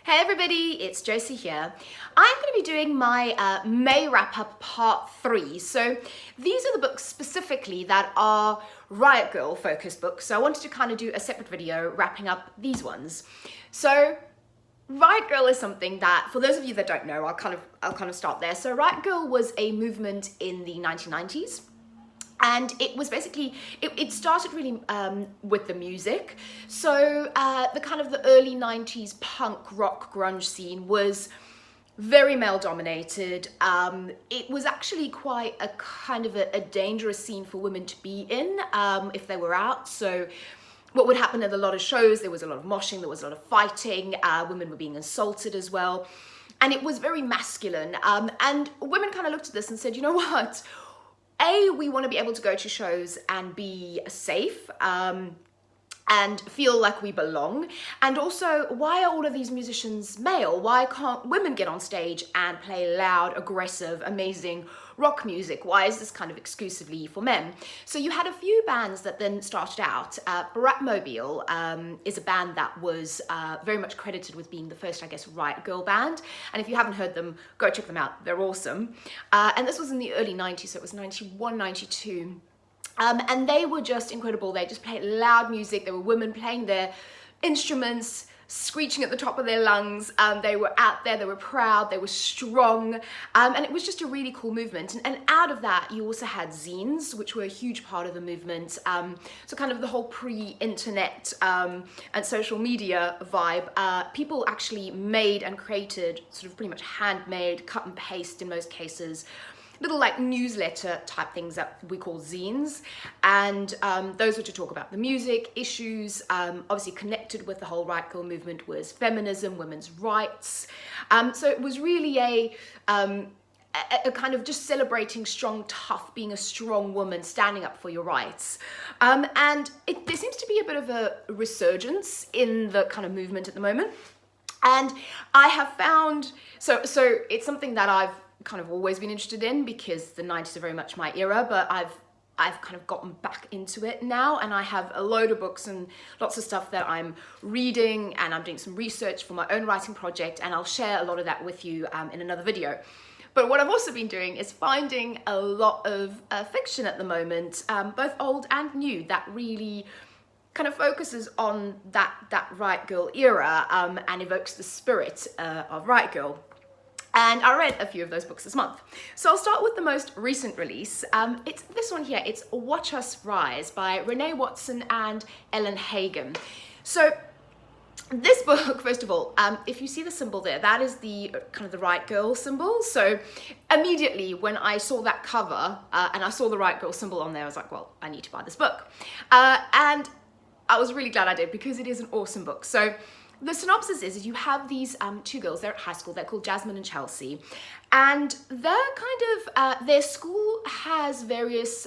Hey everybody, it's Josie here. I'm going to be doing my May wrap-up part 3. So these are the books specifically that are Riot Grrrl focused books. So I wanted to kind of do a separate video wrapping up these ones. So Riot Grrrl is something that, for those of you that don't know, I'll kind of start there. So Riot Grrrl was a movement in the 1990s. And it was basically, it started really with the music. So the early 90s punk rock grunge scene was very male dominated. It was actually quite a kind of a dangerous scene for women to be in if they were out. So what would happen at a lot of shows, there was a lot of moshing, there was a lot of fighting, women were being assaulted as well. And it was very masculine. And women kind of looked at this and said, you know what? We want to be able to go to shows and be safe and feel like we belong. And also, why are all of these musicians male? Why can't women get on stage and play loud, aggressive, amazing rock music? Why is this kind of exclusively for men? So you had a few bands that then started out. Bratmobile is a band that was very much credited with being the first, I guess, Riot Grrrl band. And if you haven't heard them, go check them out. They're awesome. And this was in the early 90s, so it was 91, 92. And they were just incredible. They just played loud music. There were women playing their instruments, screeching at the top of their lungs. They were out there, they were proud, they were strong. And it was just a really cool movement. And out of that, you also had zines, which were a huge part of the movement. So kind of the whole pre-internet and social media vibe. People actually made and created sort of pretty much handmade, cut and paste in most cases, little like newsletter type things that we call zines, and those were to talk about the music issues. Obviously connected with the whole Riot Grrrl movement was feminism, women's rights. So it was really a kind of just celebrating strong, tough, being a strong woman, standing up for your rights. And there seems to be a bit of a resurgence in the kind of movement at the moment. And I have found, so it's something that I've kind of always been interested in because the 90s are very much my era, but I've kind of gotten back into it now, and I have a load of books and lots of stuff that I'm reading, and I'm doing some research for my own writing project, and I'll share a lot of that with you in another video. But what I've also been doing is finding a lot of fiction at the moment, both old and new, that really kind of focuses on that Riot Grrrl era and evokes the spirit of Riot Grrrl. And I read a few of those books this month. So I'll start with the most recent release. It's this one here. It's Watch Us Rise by Renee Watson and Ellen Hagen. So this book, first of all, if you see the symbol there, that is the kind of the Riot Grrrl symbol. So immediately when I saw that cover and I saw the Riot Grrrl symbol on there, I was like, well, I need to buy this book. And I was really glad I did because it is an awesome book. So the synopsis is you have these two girls, they're at high school, they're called Jasmine and Chelsea, and they're kind of, their school has various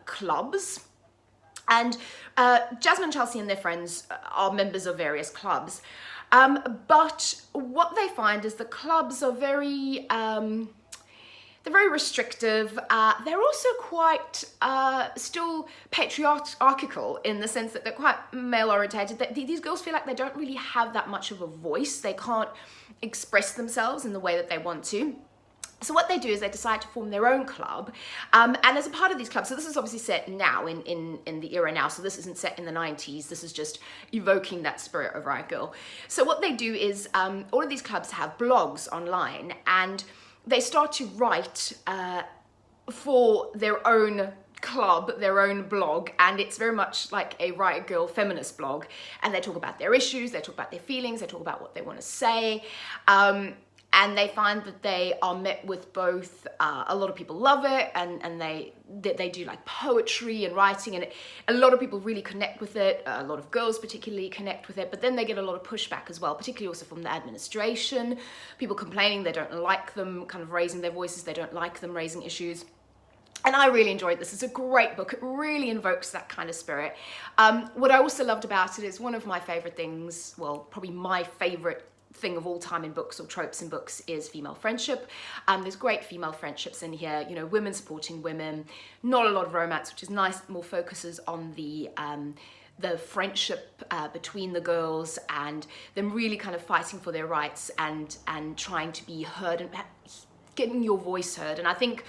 clubs, and Jasmine and Chelsea and their friends are members of various clubs, but what they find is the clubs are very, they're very restrictive. They're also quite still patriarchal in the sense that they're quite male-orientated. These girls feel like they don't really have that much of a voice. They can't express themselves in the way that they want to. So what they do is they decide to form their own club, and as a part of these clubs, so this is obviously set now in the era now, so this isn't set in the 90s, this is just evoking that spirit of Riot Grrrl. So what they do is all of these clubs have blogs online, and they start to write for their own club, their own blog, and it's very much like a Riot Grrrl feminist blog, and they talk about their issues, they talk about their feelings, they talk about what they want to say, and they find that they are met with both, a lot of people love it, and they do like poetry and writing, and a lot of people really connect with it, a lot of girls particularly connect with it, but then they get a lot of pushback as well, particularly also from the administration, people complaining they don't like them kind of raising their voices, they don't like them raising issues. And I really enjoyed this. It's a great book. It really invokes that kind of spirit. What I also loved about it is one of my favorite things, well, probably my favorite thing of all time in books or tropes in books is female friendship. There's great female friendships in here, you know, women supporting women, not a lot of romance, which is nice, more focuses on the the friendship between the girls and them really kind of fighting for their rights and trying to be heard and getting your voice heard. And I think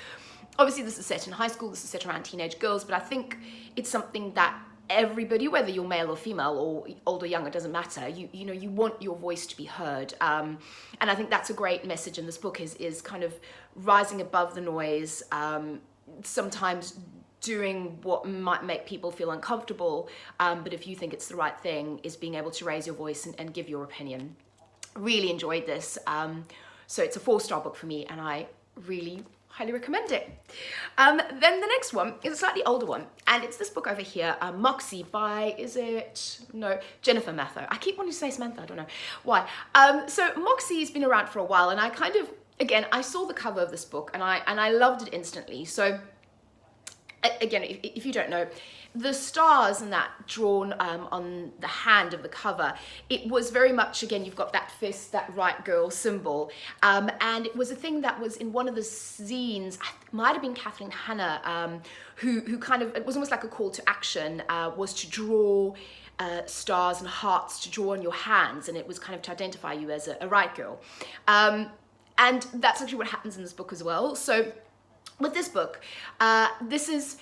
obviously this is set in high school, this is set around teenage girls, but I think it's something that everybody, whether you're male or female or old or young, it doesn't matter, you know, you want your voice to be heard. And I think that's a great message in this book, is kind of rising above the noise, sometimes doing what might make people feel uncomfortable, but if you think it's the right thing, is being able to raise your voice and give your opinion. Really enjoyed this. So it's a 4-star book for me, and I really highly recommend it. Then the next one is a slightly older one, and it's this book over here, Moxie by, Jennifer Mather. I keep wanting to say Samantha, I don't know why. So Moxie's been around for a while, and I kind of, again, I saw the cover of this book and I loved it instantly. So again, if you don't know, the stars and that drawn on the hand of the cover, it was very much, again, you've got that fist, that Riot Grrrl symbol, and it was a thing that was in one of the zines, it might have been Kathleen Hanna, who kind of, it was almost like a call to action, was to draw stars and hearts to draw on your hands, and it was kind of to identify you as a Riot Grrrl. And that's actually what happens in this book as well. So with this book, this is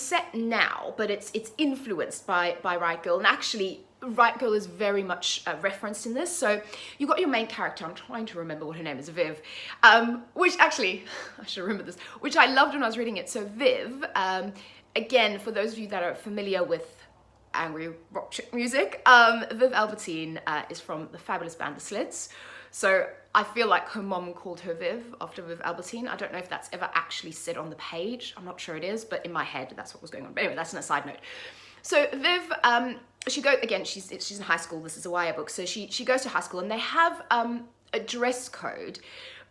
set now, but it's influenced by Riot Grrrl, and actually Riot Grrrl is very much referenced in this. So you've got your main character, I'm trying to remember what her name is, Viv, which actually, I should remember this, which I loved when I was reading it. So Viv, again, for those of you that are familiar with angry rock chick music, Viv Albertine is from the fabulous band The Slits. So I feel like her mom called her Viv after Viv Albertine. I don't know if that's ever actually said on the page. I'm not sure it is, but in my head, that's what was going on. But anyway, that's an aside note. So Viv, she goes, again, she's in high school. This is a YA book. So she goes to high school, and they have a dress code,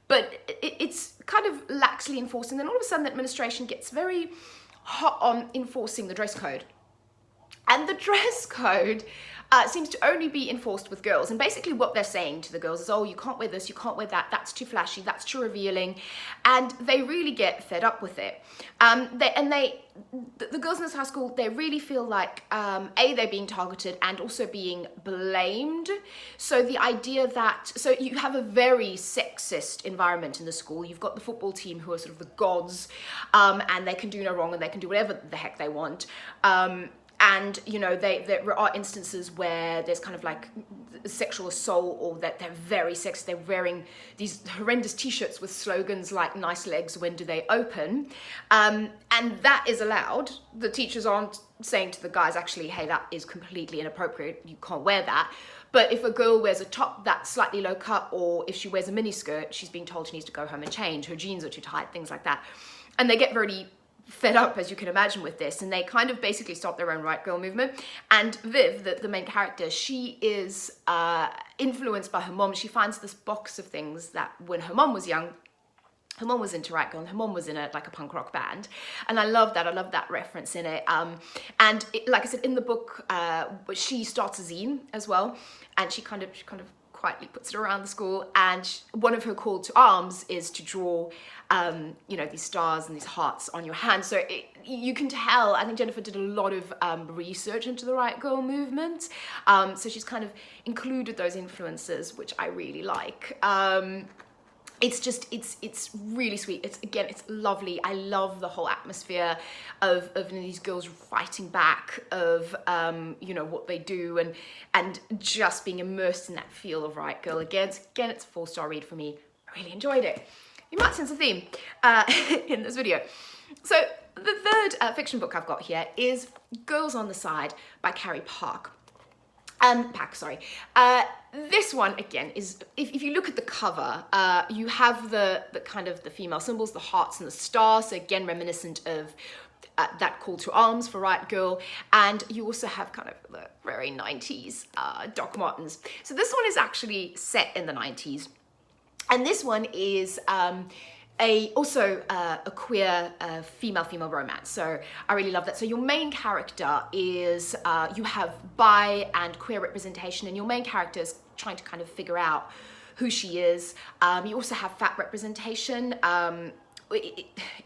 but it's kind of laxly enforced. And then all of a sudden the administration gets very hot on enforcing the dress code. And the dress code seems to only be enforced with girls. And basically what they're saying to the girls is, oh, you can't wear this, you can't wear that, that's too flashy, that's too revealing. And they really get fed up with it. The girls in this high school, they really feel like, A, they're being targeted and also being blamed. So the idea that, so you have a very sexist environment in the school. You've got the football team who are sort of the gods, and they can do no wrong and they can do whatever the heck they want. And, you know, there are instances where there's kind of like sexual assault, or that they're very sexist. They're wearing these horrendous t-shirts with slogans like "nice legs, when do they open?" And that is allowed. The teachers aren't saying to the guys, actually, hey, that is completely inappropriate. You can't wear that. But if a girl wears a top that's slightly low cut, or if she wears a mini skirt, she's being told she needs to go home and change. Her jeans are too tight, things like that. And they get very fed up, as you can imagine, with this, and they kind of basically start their own Riot Grrrl movement. And Viv, the main character, she is influenced by her mom. She finds this box of things that when her mom was young, her mom was into Riot Grrrl, and her mom was in like a punk rock band. And I love that reference in it. And like I said, in the book, she starts a zine as well, and she kind of quietly puts it around the school, and one of her call to arms is to draw you know, these stars and these hearts on your hands. So you can tell, I think Jennifer did a lot of research into the Riot Grrrl movement, so she's kind of included those influences, which I really like. It's really sweet. It's lovely. I love the whole atmosphere of these girls fighting back, of you know, what they do, and just being immersed in that feel of Riot Grrrl. Again, it's a 4-star read for me. I really enjoyed it. You might sense a theme in this video. So the third fiction book I've got here is Girls on the Side by Carrie Pack. This one, again, is, if you look at the cover, you have the kind of the female symbols, the hearts and the stars, so again reminiscent of that call to arms for Riot Grrrl, and you also have kind of the very 90s Doc Martens. So this one is actually set in the 90s, and this one is also a queer female romance. So I really love that. So your main character is, you have bi and queer representation, and your main character is trying to kind of figure out who she is. You also have fat representation,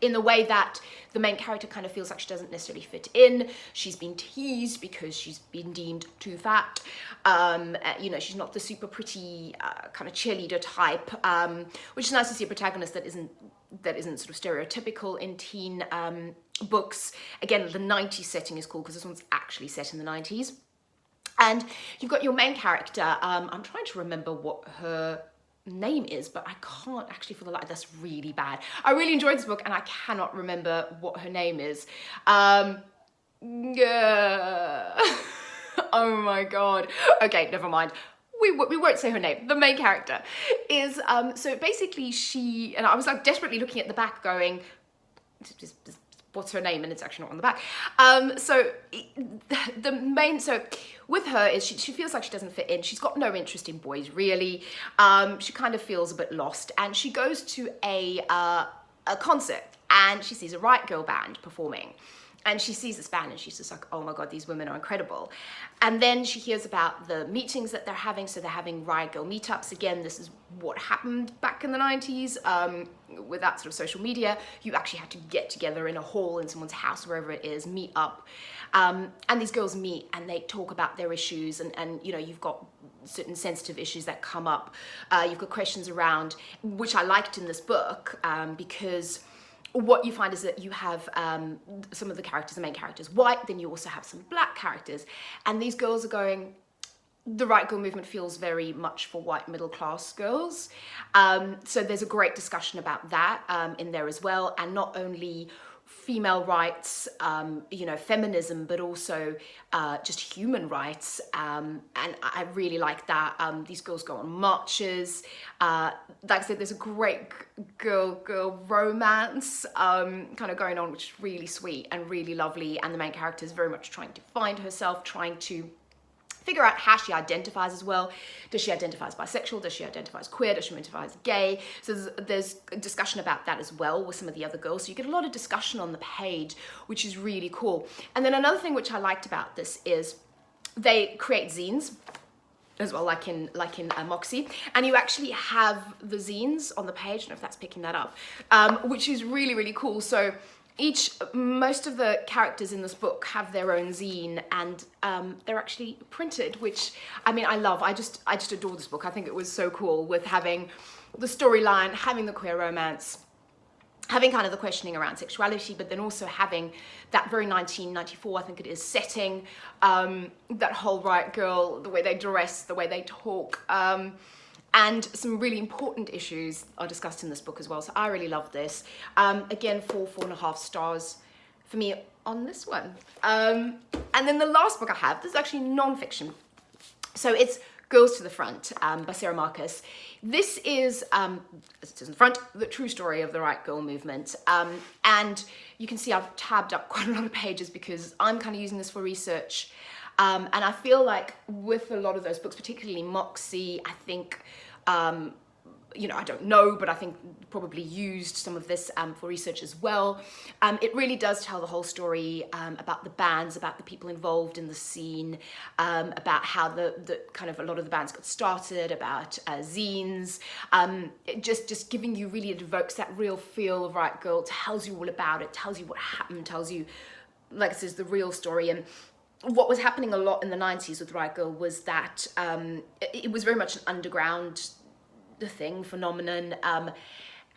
in the way that the main character kind of feels like she doesn't necessarily fit in. She's been teased because she's been deemed too fat. You know, she's not the super pretty kind of cheerleader type, which is nice to see a protagonist that isn't sort of stereotypical in teen books. Again, the 90s setting is cool because this one's actually set in the 90s. And you've got your main character. I'm trying to remember what her name is, but I can't actually for the life. That's really bad. I really enjoyed this book and I cannot remember what her name is. Oh my god. Okay, never mind. We won't say her name. The main character is so basically she, and I was like desperately looking at the back going, what's her name? And it's actually not on the back. So with her is she feels like she doesn't fit in. She's got no interest in boys really. She kind of feels a bit lost, and she goes to a concert and she sees a Riot Grrrl band performing. And she sees this band and she's just like, oh my god, these women are incredible. And then she hears about the meetings that they're having. So they're having Riot Grrrl meetups. Again, this is what happened back in the 90s with that sort of social media. You actually had to get together in a hall in someone's house, wherever it is, meet up. And these girls meet and they talk about their issues. And you know, you've got certain sensitive issues that come up. You've got questions around, which I liked in this book because what you find is that you have some of the characters, the main characters, white, then you also have some black characters. And these girls are going, the Riot Grrrl movement feels very much for white middle class girls. So there's a great discussion about that in there as well. And not only female rights, you know, feminism, but also just human rights. And I really like that. These girls go on marches. Like I said, there's a great girl romance kind of going on, which is really sweet and really lovely. And the main character is very much trying to find herself, trying to figure out how she identifies as well. Does she identify as bisexual? Does she identify as queer? Does she identify as gay? So there's a discussion about that as well with some of the other girls. So you get a lot of discussion on the page, which is really cool. And then another thing which I liked about this is they create zines as well, like in Moxie, and you actually have the zines on the page. I don't know if that's picking that up, which is really, really cool. So most of the characters in this book have their own zine, and they're actually printed, which I mean, I love. I just adore this book. I think it was so cool with having the storyline, having the queer romance, having kind of the questioning around sexuality, but then also having that very 1994, I think it is, setting, that whole Riot Grrrl, the way they dress, the way they talk, and some really important issues are discussed in this book as well. So I really love this. Again, 4.5 stars for me on this one. And then the last book I have, this is actually non-fiction. So it's Girls to the Front by Sarah Marcus. This is, as it says in the front, the true story of the Riot Grrrl movement. And you can see I've tabbed up quite a lot of pages because I'm kind of using this for research. And I feel like with a lot of those books, particularly Moxie, I think, you know, I don't know, but I think probably used some of this for research as well. It really does tell the whole story about the bands, about the people involved in the scene, about how the kind of a lot of the bands got started, about zines, just giving you, really, it evokes that real feel of Riot Grrrl, tells you all about it, tells you what happened, tells you, like it says, the real story. And what was happening a lot in the 90s with Riot Grrrl was that it was very much an underground phenomenon,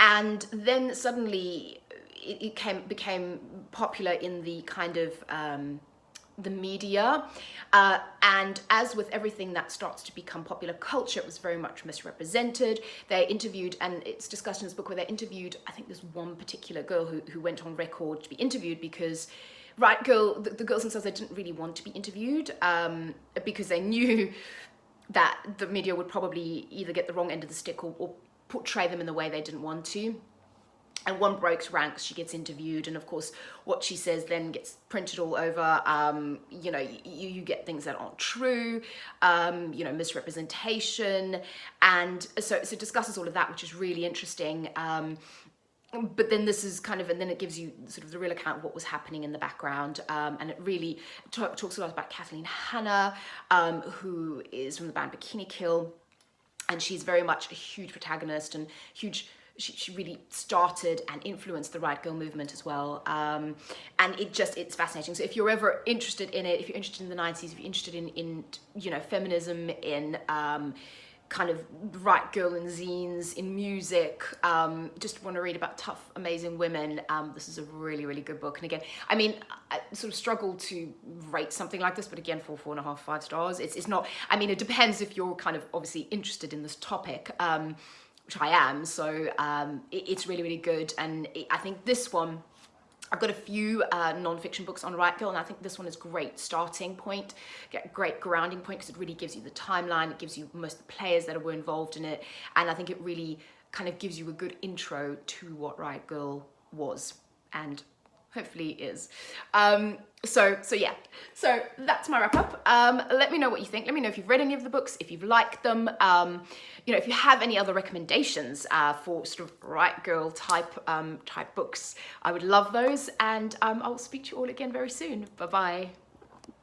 and then suddenly it became popular in the kind of the media, and as with everything that starts to become popular culture, it was very much misrepresented. They interviewed, and it's discussed in this book, where they interviewed, I think there's one particular girl who went on record to be interviewed because Riot Grrrl, the girls themselves, they didn't really want to be interviewed because they knew that the media would probably either get the wrong end of the stick or portray them in the way they didn't want to. And one breaks ranks, she gets interviewed, and of course what she says then gets printed all over. You know, you get things that aren't true, you know, misrepresentation, and so it discusses all of that, which is really interesting. But then this is kind of, and then it gives you sort of the real account of what was happening in the background, and it really talks a lot about Kathleen Hanna, who is from the band Bikini Kill, and she's very much a huge protagonist and huge she really started and influenced the Riot Grrrl movement as well. And it's fascinating. So if you're ever interested in it, if you're interested in the 90s, if you're interested in you know, feminism, in kind of Riot Grrrl and zines, in music, just want to read about tough, amazing women, this is a really, really good book. And again, I mean, I sort of struggle to rate something like this, but again, 4.5, 5 stars. It's not, I mean, it depends if you're kind of obviously interested in this topic, which I am, so it's really, really good. And I think this one, I've got a few non-fiction books on Riot Grrrl, and I think this one is a great starting point, great grounding point, because it really gives you the timeline, it gives you most of the players that were involved in it, and I think it really kind of gives you a good intro to what Riot Grrrl was, and hopefully is. So yeah, so that's my wrap up. Let me know what you think. Let me know if you've read any of the books, if you've liked them, you know, if you have any other recommendations for sort of Riot Grrrl type books, I would love those. And I'll speak to you all again very soon. Bye bye.